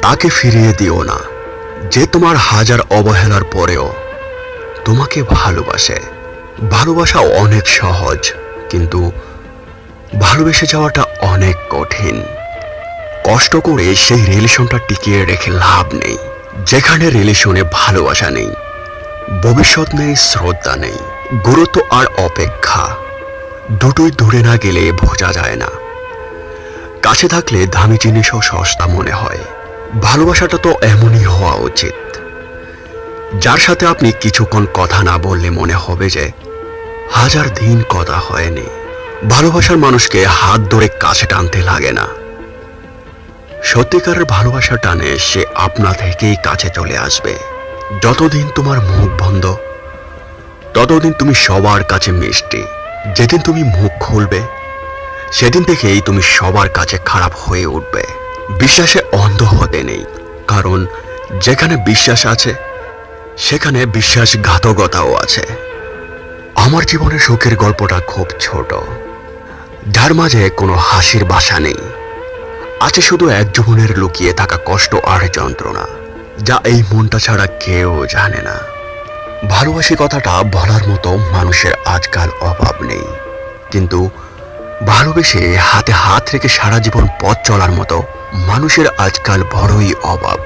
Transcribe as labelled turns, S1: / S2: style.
S1: তাকে ফিরিয়ে দিও না যে তোমার হাজার অবহেলার পরেও তোমাকে ভালোবাসে। ভালোবাসা অনেক সহজ, কিন্তু ভালোবেসে যাওয়াটা অনেক কঠিন। কষ্ট করে সেই রিলেশনটা টিকিয়ে রেখে লাভ নেই। যেখানে রিলেশনে ভালোবাসা নেই, ভবিষ্যৎ নেই, শ্রদ্ধা নেই, গুরুত্ব আর অপেক্ষা, দুটোই দূরে না গেলে বোঝা যায় না। কাছে থাকলে দামি জিনিসও সস্তা মনে হয়। ভালোবাসাটা তো এমনই হওয়া উচিত, যার সাথে আপনি কিছুক্ষণ কথা না বললে মনে হবে যে হাজার দিন কথা হয়নি। ভালোবাসার মানুষকে হাত ধরে কাছে টানতে লাগে না। সত্যিকারের ভালোবাসা টানে সে আপনা থেকেই কাছে চলে আসবে। যতদিন তোমার মুখ বন্ধ, ততদিন তুমি সবার কাছে মিষ্টি। যেদিন তুমি মুখ খুলবে, সেদিন থেকেই তুমি সবার কাছে খারাপ হয়ে উঠবে। বিশ্বাসে অন্ধ হতে নেই, কারণ যেখানে বিশ্বাস আছে সেখানে বিশ্বাসঘাতকতাও আছে। আমার জীবনের সুখের গল্পটা খুব ছোট, যার মাঝে কোনো হাসির বাসা নেই। আছে শুধু এক জীবনের লুকিয়ে থাকা কষ্ট আর যন্ত্রণা, যা এই মনটা ছাড়া কেউ জানে না। ভালোবাসি কথাটা বলার মতো মানুষের আজকাল অভাব নেই, কিন্তু ভালোবেসে হাতে হাত রেখে সারা জীবন পথ চলার মতো মানুষের আজকাল বড়ই অভাব।